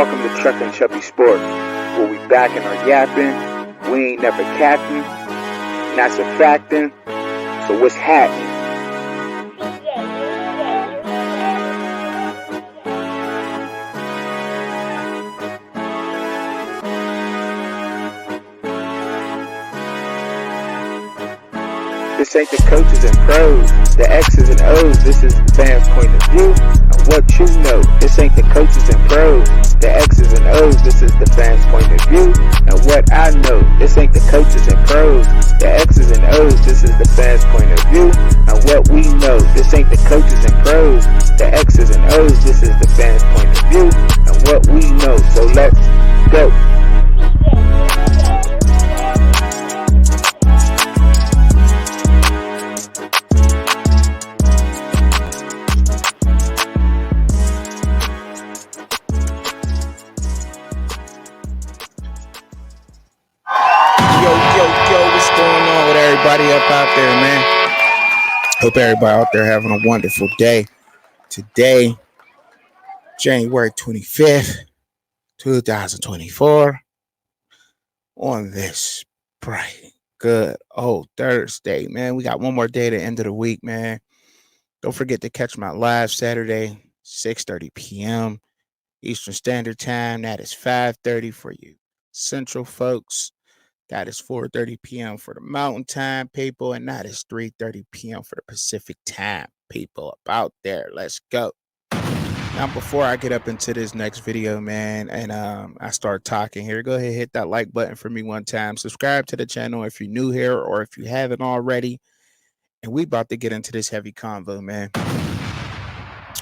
Welcome to Truck and Chubby Sports, where we back and are yapping. We ain't never capping, and that's a factin'. So what's happening? This ain't the coaches and pros, the X's and O's. This is the fans' point of view and what you know. This ain't the coaches and pros, the X's and O's. This is the fans' point of view and what I know. This ain't the coaches and pros, the X's and O's. This is the fans' point of view and what we know. This ain't the coaches and pros, the X's and O's. This is the fans' point of view and what we know. So let's go. Everybody up out there, man. Hope everybody out there having a wonderful day. Today, January 25th, 2024, on this bright, good old Thursday, man. We got one more day to the end of the week, man. Don't forget to catch my live Saturday, 6:30 p.m. Eastern Standard Time. That is 5:30 for you Central folks. That is 4:30 p.m. for the Mountain Time people, and that is 3:30 p.m. for the Pacific Time people. Up out there, let's go. Now, before I get up into this next video, man, and I start talking here, go ahead, hit that like button for me one time. Subscribe to the channel if you're new here or if you haven't already. And we about to get into this heavy convo, man.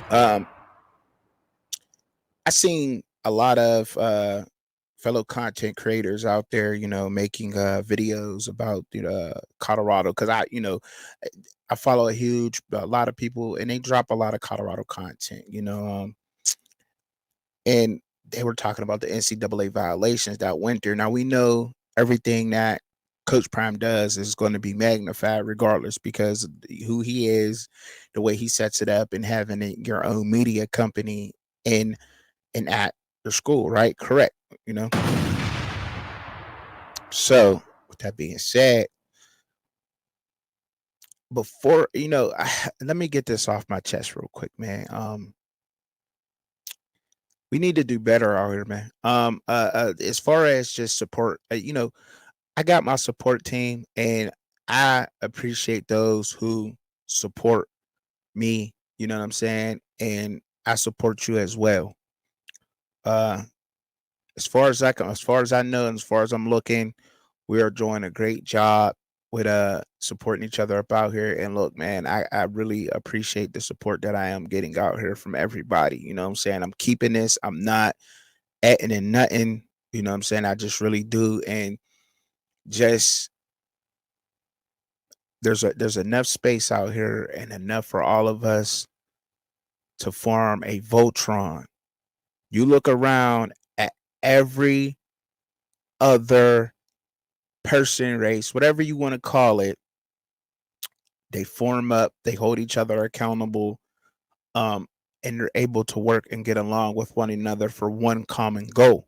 I seen a lot of fellow content creators out there, making videos about Colorado, because I follow a lot of people, and they drop a lot of Colorado content, and they were talking about the NCAA violations that winter. Now we know everything that Coach Prime does is going to be magnified regardless, because who he is, the way he sets it up, and having your own media company and at the school, right? Correct. So with that being said, before let me get this off my chest real quick, man. We need to do better out here, man. As far as just support, I got my support team, and I appreciate those who support me, you know what I'm saying? And I support you as well. As far as I know, and as far as I'm looking, we are doing a great job with supporting each other up out here. And look, man, I really appreciate the support that I am getting out here from everybody. You know what I'm saying? I'm keeping this. I'm not adding in nothing. You know what I'm saying? I just really do. And just there's enough space out here and enough for all of us to form a Voltron. You look around at every other person, race, whatever you want to call it, they form up, they hold each other accountable, and they're able to work and get along with one another for one common goal.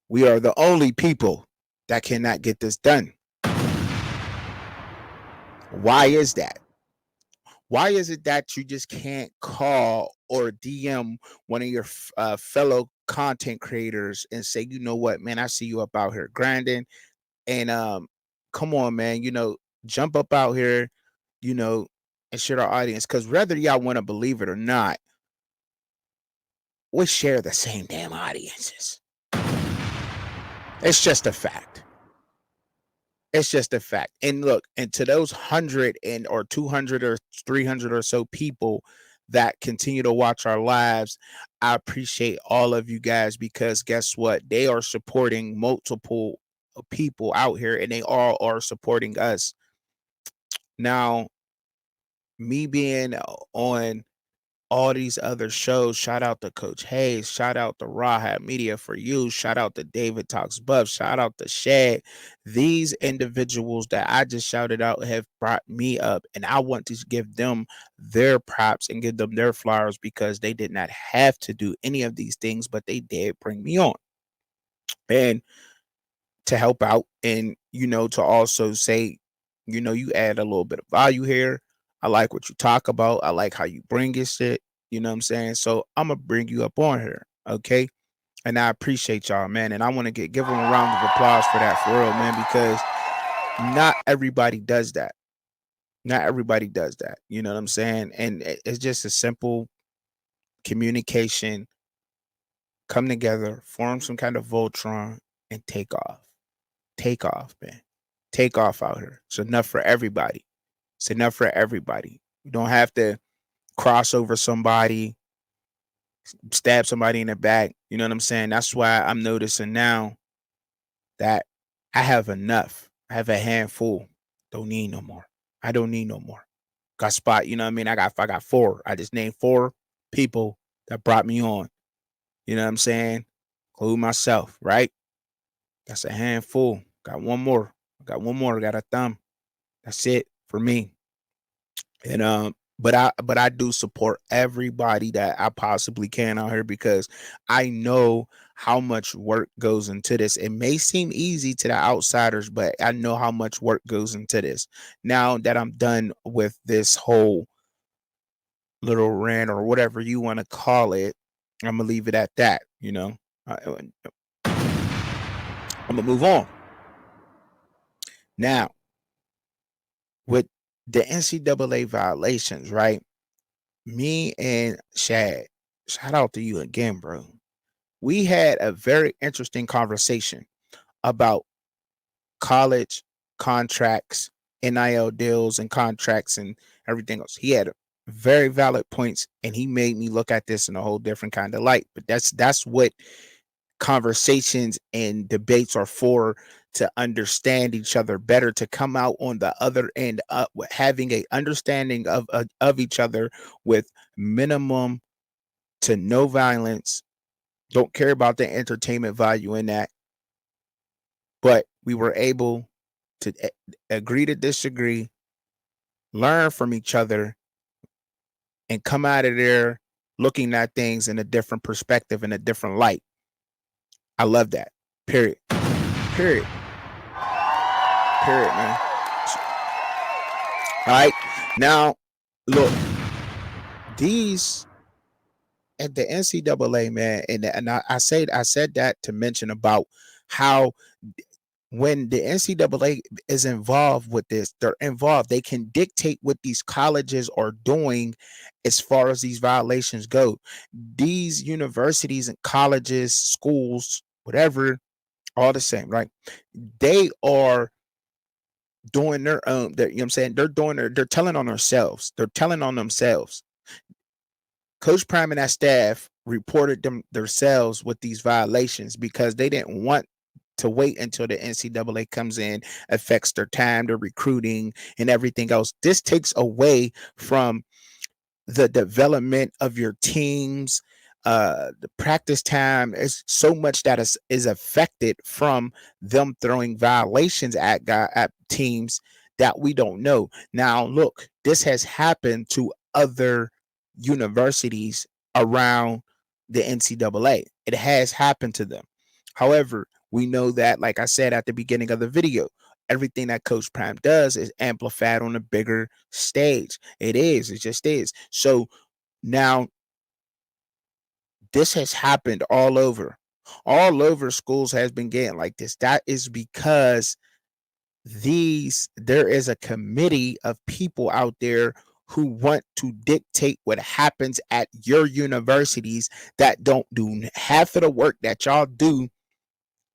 We are the only people that cannot get this done. Why is that? Why is it that you just can't call or DM one of your fellow content creators and say, you know what, man, I see you up out here grinding, and come on, man, jump up out here, and share our audience, because whether y'all want to believe it or not, we share the same damn audiences. It's just a fact. It's just a fact. And look, and to those 100 or 200 or 300 or so people that continue to watch our lives, I appreciate all of you guys, because guess what? They are supporting multiple people out here, and they all are supporting us. Now, me being on all these other shows. Shout out to Coach Hayes. Shout out to Rawhat Media for You. Shout out to David Talks Buff. Shout out to Shad. These individuals that I just shouted out have brought me up, and I want to give them their props and give them their flowers because they did not have to do any of these things, but they did bring me on. And to help out and, to also say, you add a little bit of value here. I like what you talk about. I like how you bring your shit. You know what I'm saying? So I'm gonna bring you up on here, okay? And I appreciate y'all, man. And I want to give them a round of applause for that, for real, man, because not everybody does that. Not everybody does that. You know what I'm saying? And it's just a simple communication, come together, form some kind of Voltron, and take off. Take off, man. Take off out here. It's enough for everybody. It's enough for everybody. You don't have to cross over somebody, stab somebody in the back. You know what I'm saying? That's why I'm noticing now that I have enough. I have a handful. Don't need no more. I don't need no more. Got spot. You know what I mean? I got 4. I just named 4 people that brought me on. You know what I'm saying? Include myself, right? That's a handful. Got one more. Got a thumb. That's it for me. And but I do support everybody that I possibly can out here because I know how much work goes into this. It may seem easy to the outsiders, but I know how much work goes into this. Now that I'm done with this whole little rant or whatever you want to call it, I'm gonna leave it at that. I'm gonna move on. Now, with the NCAA violations, right? Me and Shad, shout out to you again, bro. We had a very interesting conversation about college contracts, NIL deals and contracts and everything else. He had very valid points and he made me look at this in a whole different kind of light. But that's what conversations and debates are for, to understand each other better, to come out on the other end having a understanding of each other with minimum to no violence. Don't care about the entertainment value in that, but we were able to agree to disagree, learn from each other, and come out of there looking at things in a different perspective, in a different light. I love that. Period. Period. Period, man. All right. Now, look, these at the NCAA, man, and I said that to mention about how when the NCAA is involved with this, they're involved. They can dictate what these colleges are doing as far as these violations go. These universities and colleges, schools, whatever, all the same, right? They are doing their own. You know what I'm saying? They're telling on themselves. They're telling on themselves. Coach Prime and that staff reported themselves with these violations because they didn't want to wait until the NCAA comes in, affects their time, their recruiting, and everything else. This takes away from the development of your teams. The practice time is so much that is affected from them throwing violations at teams that we don't know. Now, look, this has happened to other universities around the NCAA. It has happened to them. However, we know that, like I said at the beginning of the video, everything that Coach Prime does is amplified on a bigger stage. It just is. So now this has happened all over. All over schools has been getting like this. That is because there is a committee of people out there who want to dictate what happens at your universities that don't do half of the work that y'all do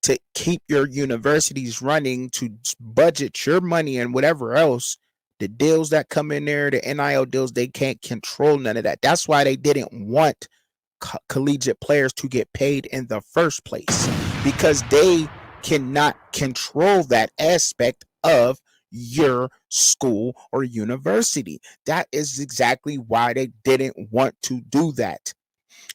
to keep your universities running, to budget your money and whatever else. The deals that come in there, the NIL deals, they can't control none of that. That's why they didn't want collegiate players to get paid in the first place, because they cannot control that aspect of your school or university. That is exactly why they didn't want to do that.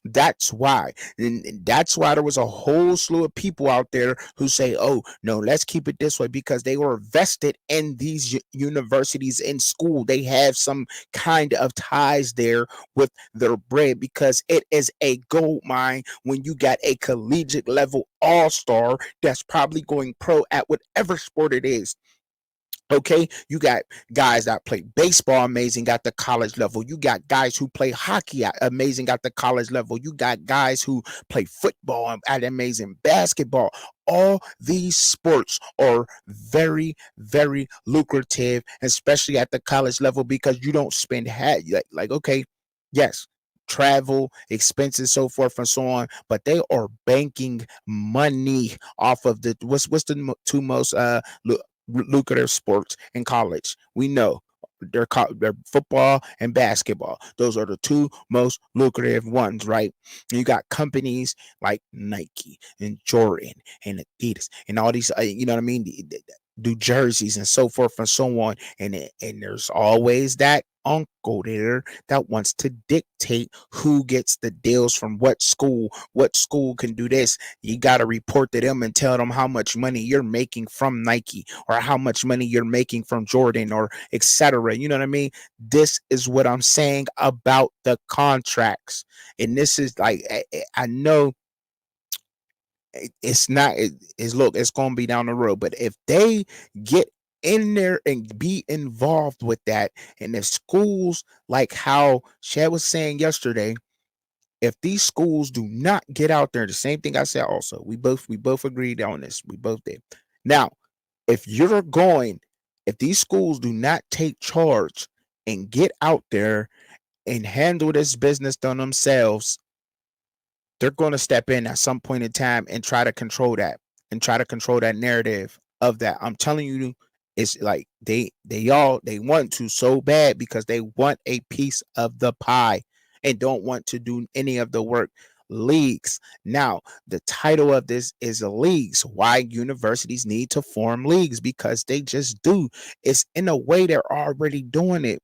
That's why. And that's why there was a whole slew of people out there who say, oh, no, let's keep it this way, because they were vested in these universities in school. They have some kind of ties there with their bread, because it is a gold mine when you got a collegiate level all-star that's probably going pro at whatever sport it is. Okay, you got guys that play baseball amazing at the college level. You got guys who play hockey amazing at the college level. You got guys who play football at amazing, basketball. All these sports are very, very lucrative, especially at the college level, because you don't spend like okay, yes, travel expenses, so forth and so on, but they are banking money off of the what's the two most lucrative sports in college. We know they're football and basketball. Those are the two most lucrative ones, right? And you got companies like Nike and Jordan and Adidas and all these, you know what I mean? Do jerseys and so forth and so on. And there's always that uncle there that wants to dictate who gets the deals from what school can do this. You got to report to them and tell them how much money you're making from Nike, or how much money you're making from Jordan, or etc. You know what I mean? This is what I'm saying about the contracts. And this is like, I know it's not, look, it's going to be down the road, but if they get in there and be involved with that, and if schools, like how Chad was saying yesterday, if these schools do not get out there, the same thing I said also, we both agreed on this. We both did. Now, if you're going, if these schools do not take charge and get out there and handle this business on themselves, they're going to step in at some point in time and try to control that, and try to control that narrative of that. I'm telling you, it's like they want to so bad, because they want a piece of the pie and don't want to do any of the work. Leagues. Now, the title of this is leagues. Why universities need to form leagues? Because they just do. It's in a way they're already doing it.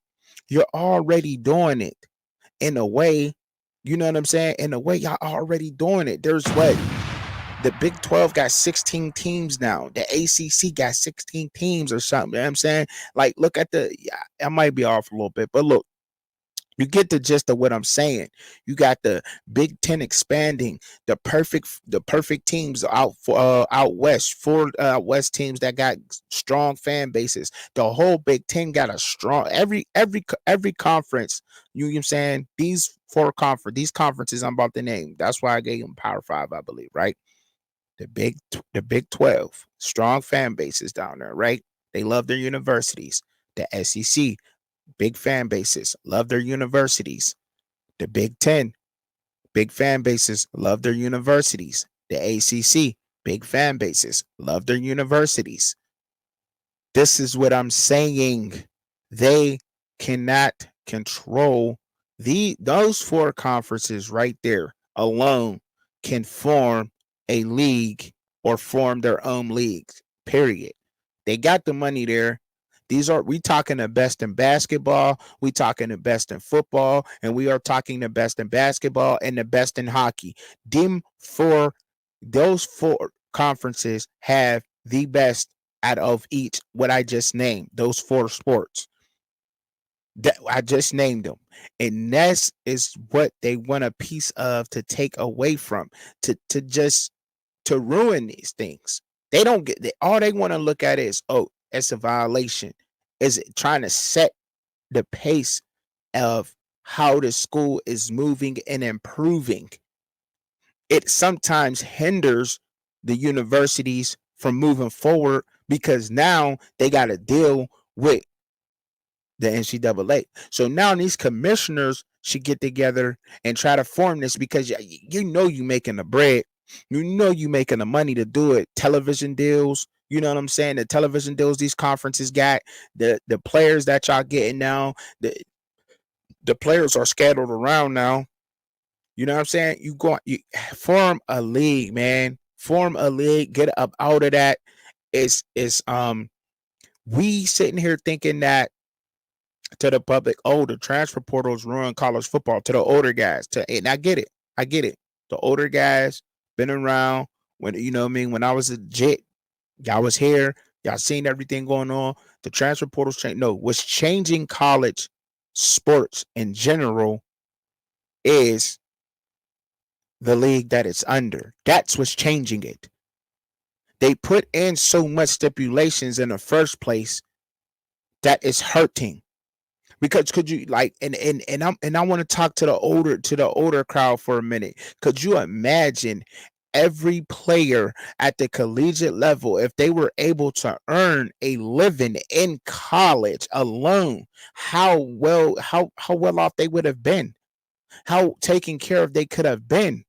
You're already doing it in a way. You know what I'm saying? In a way, y'all already doing it. There's what? The Big 12 got 16 teams now. The ACC got 16 teams or something. You know what I'm saying? Like, look at yeah, I might be off a little bit, but look, you get the gist of what I'm saying. You got the Big Ten expanding, the perfect teams out for out west, four west teams that got strong fan bases. The whole Big Ten got a strong, every conference. You know what I'm saying? These conferences I'm about to name. That's why I gave them Power Five, I believe, right? The Big 12, strong fan bases down there, right? They love their universities. The SEC, big fan bases, love their universities. The Big Ten, big fan bases, love their universities. The ACC, big fan bases, love their universities. This is what I'm saying. They cannot control those four conferences right there alone can form a league or form their own leagues. Period. They got the money there. We talking the best in basketball, we talking the best in football, and we are talking the best in basketball and the best in hockey. Those four conferences have the best out of each what I just named, those four sports that I just named them. And that's is what they want a piece of, to take away from, to just to ruin these things. They don't get all they want to look at is, oh, it's a violation. Is it trying to set the pace of how the school is moving and improving? It sometimes hinders the universities from moving forward, because now they got to deal with the NCAA. So now these commissioners should get together and try to form this, because you know you making the bread, you know you making the money to do it. Television deals, you know what I'm saying? The television deals these conferences got, the players that y'all getting now, the players are scattered around now. You know what I'm saying? You form a league, man. Form a league. Get up out of that. It's We sitting here thinking that to the public, oh, the transfer portals ruin college football. To the older guys, and I get it. I get it. The older guys been around when, you know what I mean, when I was a jit, y'all was here, y'all seen everything going on. The transfer portals change. No, what's changing college sports in general is the league that it's under. That's what's changing it. They put in so much stipulations in the first place that it's hurting. Because could you like and I want to talk to the older crowd for a minute. Could you imagine every player at the collegiate level, if they were able to earn a living in college alone, how well off they would have been, how taken care of they could have been.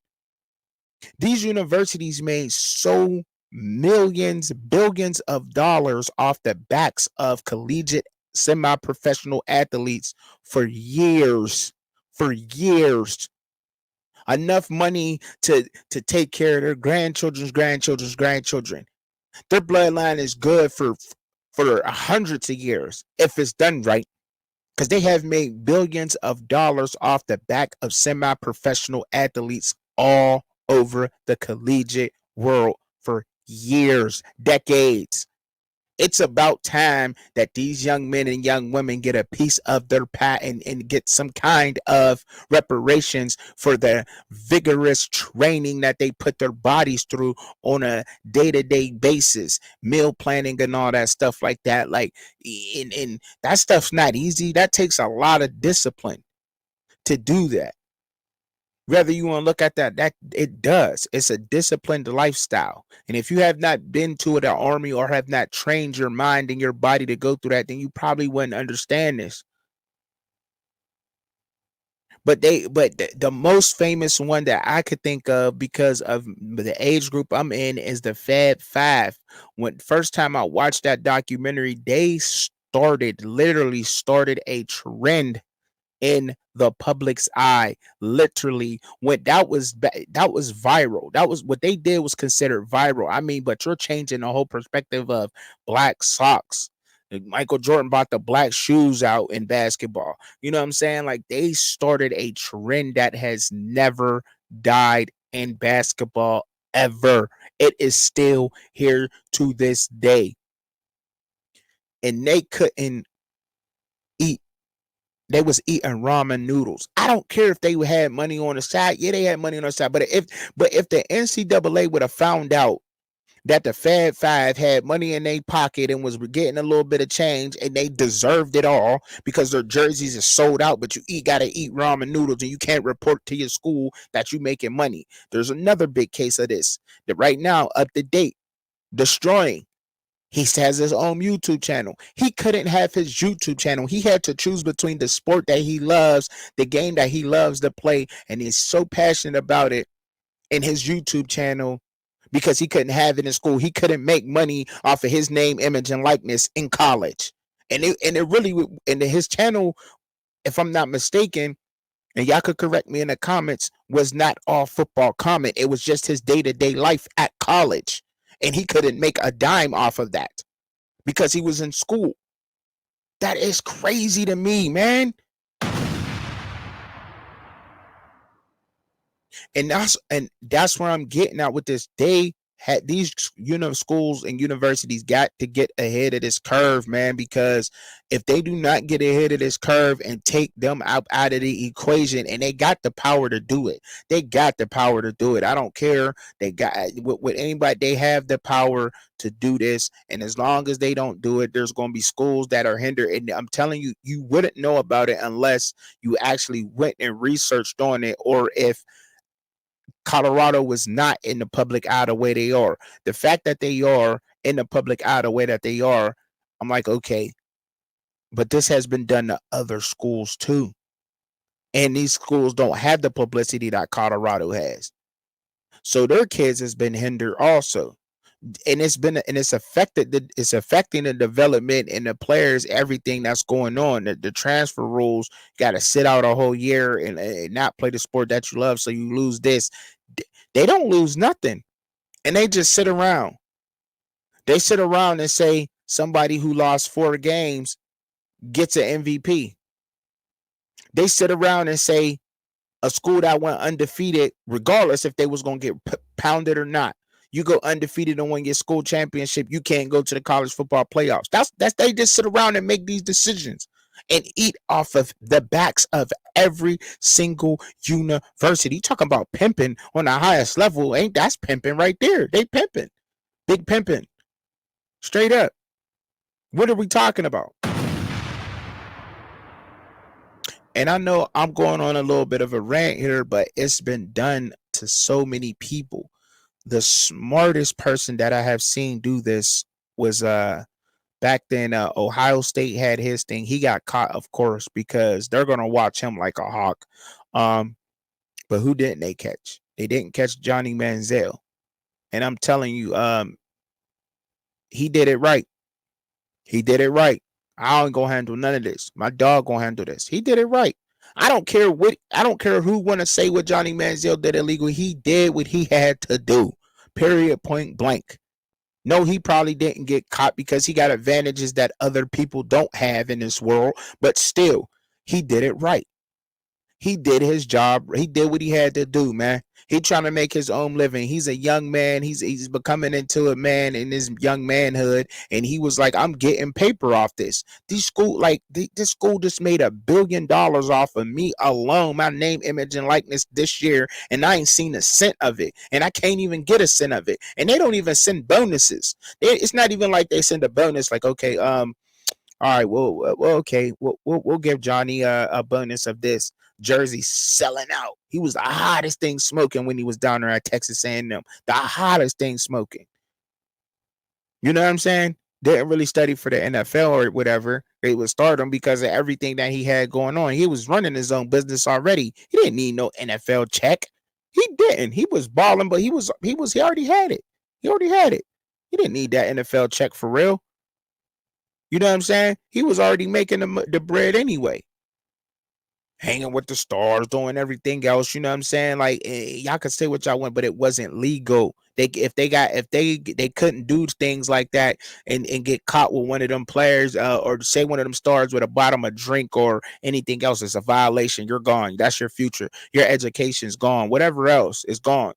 These universities made so millions, billions of dollars off the backs of collegiate semi-professional athletes for years. For years. Enough money to take care of their grandchildren's grandchildren. Their bloodline is good for hundreds of years if it's done right, because they have made billions of dollars off the back of semi-professional athletes all over the collegiate world for years, decades. It's about time that these young men and young women get a piece of their pie and get some kind of reparations for the vigorous training that they put their bodies through on a day-to-day basis, meal planning and all that stuff like that. Like, and that stuff's not easy. That takes a lot of discipline to do that. Whether you want to look at that it does. It's a disciplined lifestyle. And if you have not been to the army or have not trained your mind and your body to go through that, then you probably wouldn't understand this. But the most famous one that I could think of because of the age group I'm in is the Fab Five. When first time I watched that documentary, they literally started a trend in the public's eye. Literally, when that was viral. That was what they did, was considered viral. I mean, but you're changing the whole perspective of black socks. Michael Jordan bought the black shoes out in basketball. You know what I'm saying? Like, they started a trend that has never died in basketball ever. It is still here to this day. And they couldn't eat. They was eating ramen noodles. I don't care if they had money on the side. Yeah, they had money on the side. But if the NCAA would have found out that the Fab Five had money in their pocket and was getting a little bit of change, and they deserved it all because their jerseys are sold out, but you gotta eat ramen noodles and you can't report to your school that you making money. There's another big case of this that right now, up to date, Destroying. He has his own YouTube channel. He couldn't have his YouTube channel. He had to choose between the sport that he loves, the game that he loves to play, and he's so passionate about it, in his YouTube channel, because he couldn't have it in school. He couldn't make money off of his name, image, and likeness in college. And it really, and his channel, if I'm not mistaken, and y'all could correct me in the comments, was not all football comment. It was just his day-to-day life at college. And he couldn't make a dime off of that because he was in school. That is crazy to me, man. And that's where I'm getting at with this. They had these, schools and universities got to get ahead of this curve, man, because if they do not get ahead of this curve and take them out of the equation, and they got the power to do it. They got the power to do it. I don't care. They got with anybody, they have the power to do this. And as long as they don't do it, there's going to be schools that are hindered. And I'm telling you, you wouldn't know about it unless you actually went and researched on it, or if Colorado was not in the public eye the way they are. The fact that they are in the public eye the way that they are, I'm like, okay, but this has been done to other schools too. And these schools don't have the publicity that Colorado has. So their kids has been hindered also. And it's affecting the development and the players, everything that's going on. The transfer rules, got to sit out a whole year and not play the sport that you love, so you lose this. They don't lose nothing, and they just sit around. They sit around and say somebody who lost 4 games gets an MVP. They sit around and say a school that went undefeated, regardless if they was going to get pounded or not, you go undefeated and win your school championship, you can't go to the college football playoffs. That's they just sit around and make these decisions and eat off of the backs of every single university. You talking about pimping on the highest level? Ain't that's pimping right there? They pimping, big pimping, straight up. What are we talking about? And I know I'm going on a little bit of a rant here, but it's been done to so many people. The smartest person that I have seen do this was back then Ohio State had his thing. He got caught, of course, because they're gonna watch him like a hawk. But who didn't they catch? They didn't catch Johnny Manziel. And I'm telling you, he did it right. He did it right. I ain't gonna handle none of this. My dog gonna handle this. He did it right. I don't care who wanna say what Johnny Manziel did illegal. He did what he had to do. Period, point blank. No, he probably didn't get caught because he got advantages that other people don't have in this world, but still, he did it right. He did his job. He did what he had to do, man. He trying to make his own living. He's a young man. He's becoming into a man in his young manhood, and he was like, "I'm getting paper off this." This school just made $1 billion off of me alone, my name, image, and likeness this year, and I ain't seen a cent of it, and I can't even get a cent of it, and they don't even send bonuses. It's not even like they send a bonus, like, okay, all right, well, okay, we'll give Johnny a bonus of this. Jersey selling out. He was the hottest thing smoking when he was down there at Texas A&M. The hottest thing smoking. You know what I'm saying? Didn't really study for the NFL or whatever. They would start him because of everything that he had going on. He was running his own business already. He didn't need no NFL check. He didn't. He was balling, but he already had it. He already had it. He didn't need that NFL check for real. You know what I'm saying? He was already making the bread anyway. Hanging with the stars, doing everything else. You know what I'm saying? Like, y'all could say what y'all want, but it wasn't legal. They couldn't do things like that and get caught with one of them players or say one of them stars with a bottom of drink or anything else. It's a violation. You're gone. That's your future. Your education's gone. Whatever else is gone.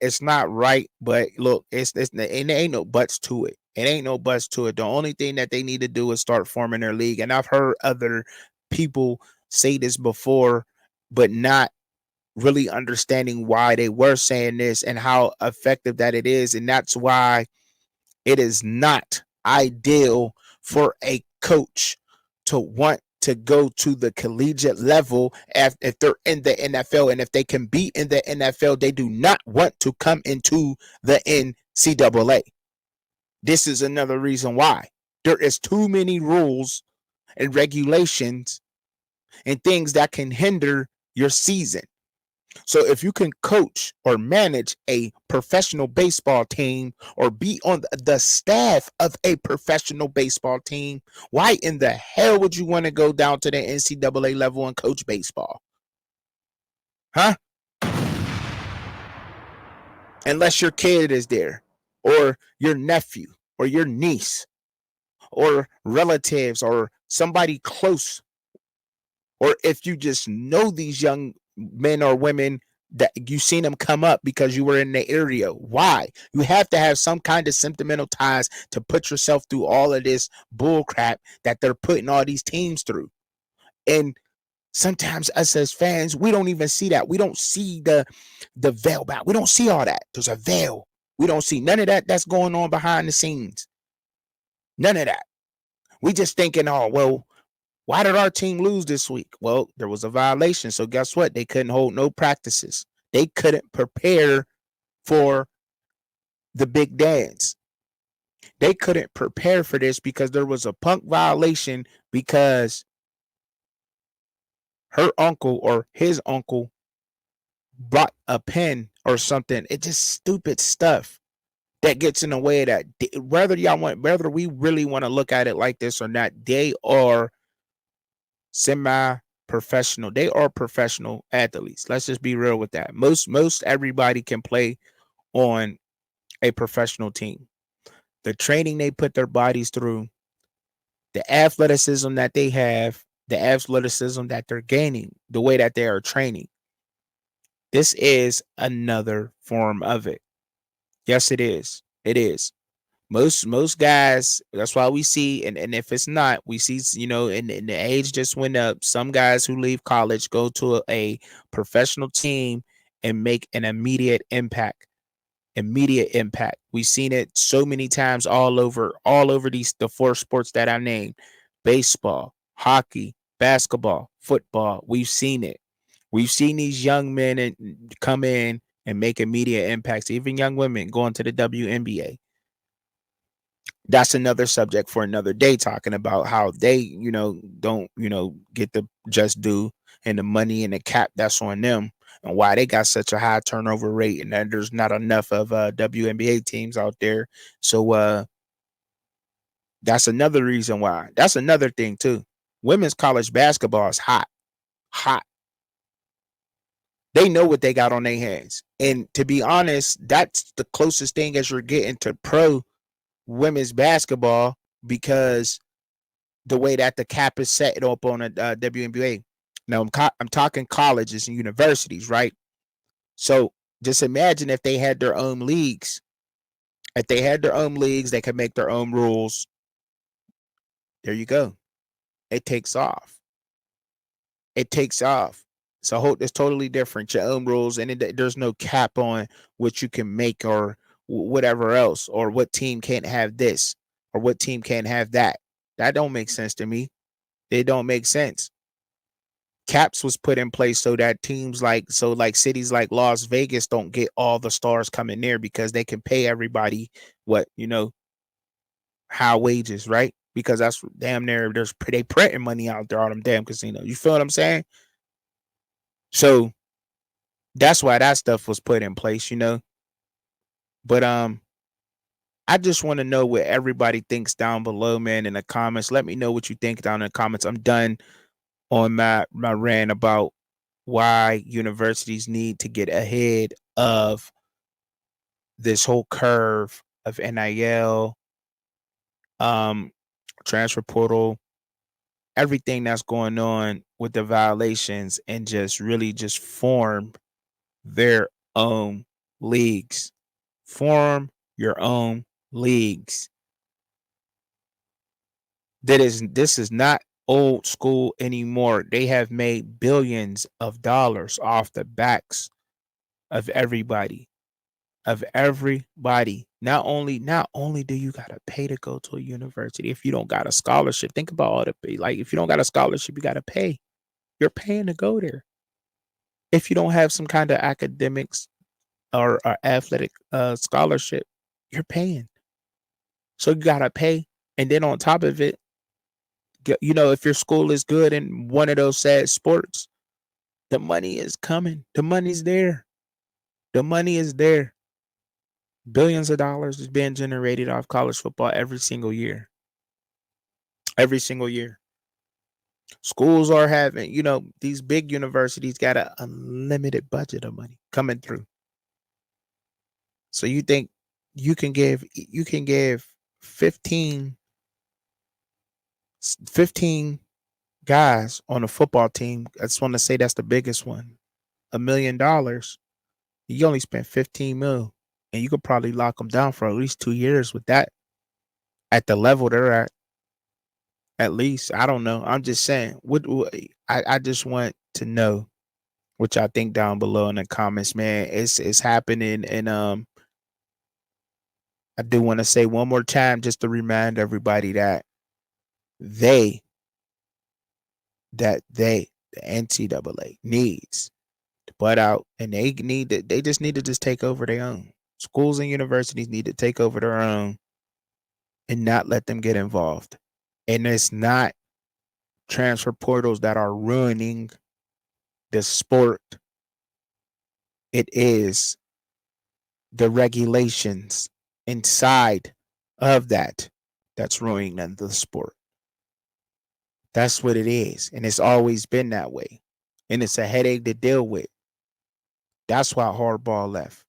It's not right, but look, it ain't no buts to it. It ain't no buts to it. The only thing that they need to do is start forming their league. And I've heard other people say this before, but not really understanding why they were saying this and how effective that it is. And that's why it is not ideal for a coach to want to go to the collegiate level if they're in the NFL. And if they can be in the NFL, they do not want to come into the NCAA. This is another reason why. There is too many rules and regulations and things that can hinder your season. So if you can coach or manage a professional baseball team or be on the staff of a professional baseball team, why in the hell would you want to go down to the NCAA level and coach baseball? Huh? Unless your kid is there or your nephew or your niece or relatives or somebody close, or if you just know these young men or women that you seen them come up because you were in the area. Why? You have to have some kind of sentimental ties to put yourself through all of this bull crap that they're putting all these teams through. And sometimes us as fans, we don't even see that. We don't see the veil back. We don't see all that. There's a veil. We don't see none of that that's going on behind the scenes. None of that. We just thinking, oh, well, why did our team lose this week? Well, there was a violation. So guess what? They couldn't hold no practices. They couldn't prepare for the big dance. They couldn't prepare for this because there was a punk violation because her uncle or his uncle brought a pen or something. It's just stupid stuff that gets in the way of that. Whether we really want to look at it like this or not, they are semi-professional. They are professional athletes. Let's just be real with that. Most everybody can play on a professional team. the training they put their bodies through, the athleticism that they have, the athleticism that they're gaining, the way that they are training. This is another form of it. Yes, it is. It is. Most guys, that's why we see, and if it's not, we see, and the age just went up. Some guys who leave college go to a professional team and make an immediate impact. Immediate impact. We've seen it so many times all over the four sports that I named: baseball, hockey, basketball, football. We've seen it. We've seen these young men come in and make immediate impacts, even young women going to the WNBA. That's another subject for another day, talking about how they, don't, get the just due and the money and the cap that's on them, and why they got such a high turnover rate, and that there's not enough of WNBA teams out there. So that's another reason why. That's another thing too. Women's college basketball is hot. Hot. They know what they got on their hands. And to be honest, that's the closest thing as you're getting to pro women's basketball, because the way that the cap is set up on a WNBA. Now I'm talking colleges and universities, right? So just imagine if they had their own leagues. If they had their own leagues, they could make their own rules. There you go. It takes off. It takes off. So it's totally different. Your own rules, and there's no cap on what you can make or whatever else, or what team can't have this or what team can't have that. That don't make sense to me. It don't make sense. Caps was put in place so that like cities like Las Vegas don't get all the stars coming there, because they can pay everybody what, high wages, right? Because that's damn near they printing money out there, all them damn casinos. You feel what I'm saying? So that's why that stuff was put in place. But I just want to know what everybody thinks down below, man, in the comments. Let me know what you think down in the comments. I'm done on my rant about why universities need to get ahead of this whole curve of NIL, um, transfer portal, everything that's going on with the violations, and just really just form their own leagues. Form your own leagues. This is not old school anymore. They have made billions of dollars off the backs of everybody. Of everybody. Not only do you gotta pay to go to a university if you don't got a scholarship. Think about all the, like, if you don't got a scholarship, you gotta pay. You're paying to go there. If you don't have some kind of academics or athletic scholarship, you're paying. So you gotta pay. And then on top of it, if your school is good in one of those sad sports, the money is coming. The money's there. The money is there. Billions of dollars is being generated off college football every single year. Every single year. Schools are having, these big universities got an unlimited budget of money coming through. So you think you can give 15 guys on a football team. I just want to say that's the biggest one. $1 million. You only spent 15 mil, and you could probably lock them down for at least 2 years with that at the level they're at. At least, I don't know. I'm just saying. I just want to know what y'all think down below in the comments, man. It's happening, and I do want to say one more time just to remind everybody that they, the NCAA needs to put out, and they just need to just take over their own. Schools and universities need to take over their own and not let them get involved. And it's not transfer portals that are ruining the sport. It is the regulations inside of that's ruining the sport. That's what it is. And it's always been that way. And it's a headache to deal with. That's why Harbaugh left.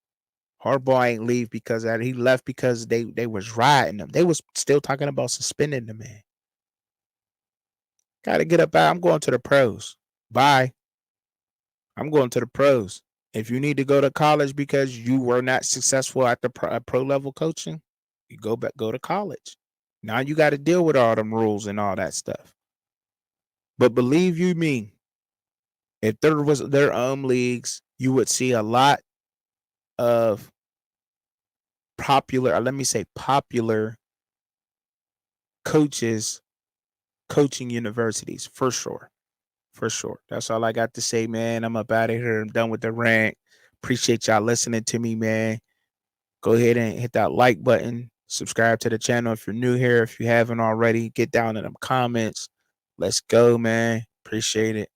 Harbaugh ain't leave because of that. He left because they was riding him. They was still talking about suspending the man. Got to get up out. I'm going to the pros. Bye. I'm going to the pros. If you need to go to college because you were not successful at the pro level coaching, you go to college. Now you got to deal with all them rules and all that stuff. But believe you me, if there was their leagues, you would see a lot of popular, let me say popular coaches coaching universities for sure. For sure. That's all I got to say, man. I'm up out of here. I'm done with the rant. Appreciate y'all listening to me, man. Go ahead and hit that like button. Subscribe to the channel if you're new here. If you haven't already, get down in them comments. Let's go, man. Appreciate it.